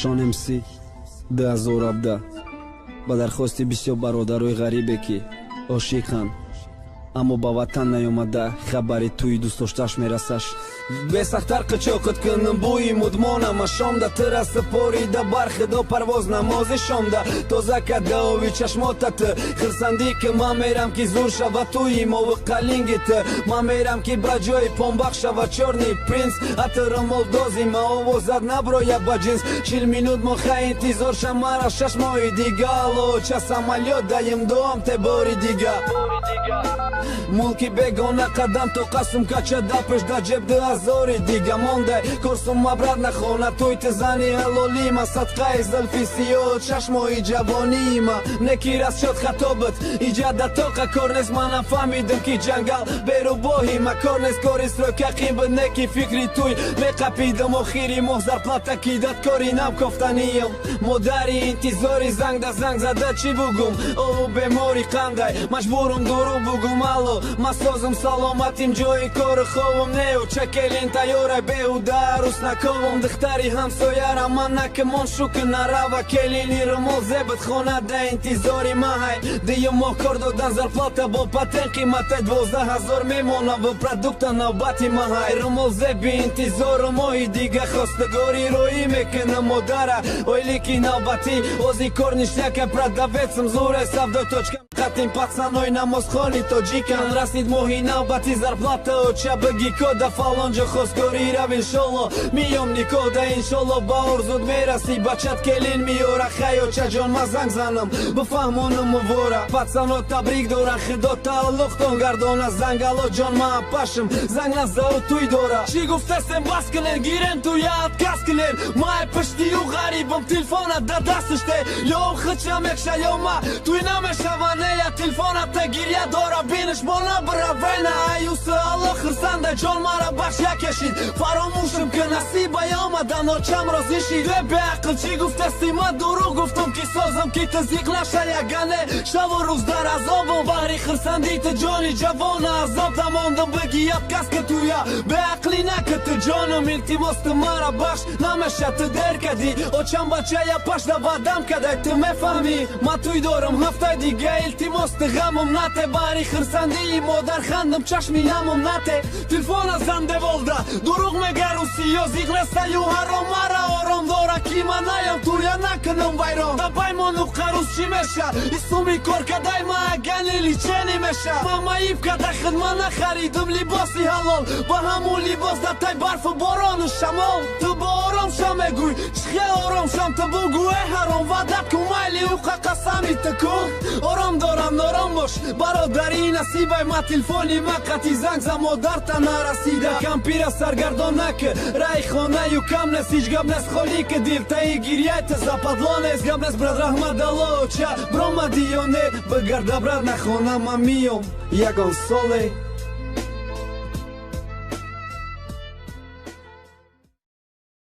Шон МС 2017 ба дархости бисёр бародарои ғарибе ки ошиқанд, аммо ба ватан наёмада хабари тӯи дӯстдоштааш мерасаш. бесахтар қичоқат кунам бӯи мудмонама шомда тира сипорида бархидо парвоз намози шомда тоза кадаови чашмотат хирсандӣ ки ман мерам ки зур шава тӯи мови қалингит ман мерам ки ба ҷои понбах шава чорни принц атра молдози ма овозат наброяд ба ҷинс 40 минут моха интизор шамара 6 моҳи дига аллоча самолёт даим доам те бори дига мулки бегона қадам то қасм кача да пеш да ҷеб 2000 дига мондай курсум мабрад нахона туй ти зани ҳалолима садқаи зулфи сиёҳ чашмои ҷавонима неки рас шуд хатобат иҷада тоқа кор нест манам фаҳмидам ки ҷангал берубоҳима кор нест кори срокақим бад неки фикри туй меқапидам охири моҳ зарплата кидад кори нам кофтаниям модари интизори занг да занг зада чӣ бугум ову бемори қандай маҷбурум дурӯғ бугум алло ман созам саломатим ҷои кору ховам неу чакелин тайёра беҳуда руснаковам духтари ҳамсоярам ман накамон шукр нарава келини румол зебат хона да интизори маҳай дию моҳ кор додан зарплата бо патен қиматай 12000 мемонам ва продукта навбати маҳай румол зеби интизору моҳи дига хостагори роӣ мекунам модара ойлики навбатӣ ози кор ништяка продавецам зуре савдо точкам қатин пацанои намозхони тоҷикан расид моҳи навбати зарплата оча баги кода фалонҷо хостгорӣ рав иншолло миём никода иншолло баҳор зуд мераси бачат келин миёра хаёча ҷон ма занг занам бифаҳмонам мувора пацано табрик дора худо тааллуқтон гардона зангало ҷон ма пашм занг назару туй дора чӣ гуфтастем бас кунен гирен туя отказ кунен май пиштию ғарибам телефона да дасташте ё хича мекша ё ма туй намешаванея телефоната гиря дора биниш бона бравайна аюса алло хирсанда ҷон мара бахш якешид фаромӯшам ки насиба омада ночам розишид ве беақл чӣ гуфтасти ман дурӯғ гуфтам ки созам ки тазиқ наша ягане шаву рӯз дар азобам баҳри хирсандӣ ти ҷони ҷавона азоб дамондам бигӣ отказ ки туя беақлӣ нака ти ҷонам илтимос ти мара бахш намеша ти дер кадӣ очам бачая пашда ваъдам кадай ти мефаҳмӣ ман туй дорам ҳафтаи дига илтимос ти ғамам нате баҳри хирсандии модар хандам чашми намам нате телефона зан деволда дурӯғ мегарӯси ё зиқ нестаю ҳаром мара ором дора ки ман наям туя накунам вайрон да баймону қарӯз чӣ меша исуми кор кадай ма агани личени меша ман маиб када хидмат нахаридам либоси ҳалол ба ҳамун либос да тай барфу борону шамол ту бо ором шам мегӯй чихе ором шам ту бугӯ э ҳаром ваъда кун майли уқа қасами ту кун ором дорам нором бош бародари насибай ма телефони ма қатъи занг за модарта нарасида кампира саргардон накӣ раи хонаю кам нест ҳеҷ гап нест холӣ ки дилтаи гирьяйта западло нест гап нест брат раҳмадалло ча бромадӣ ё не бигарда брат на хона ман миём ягон соле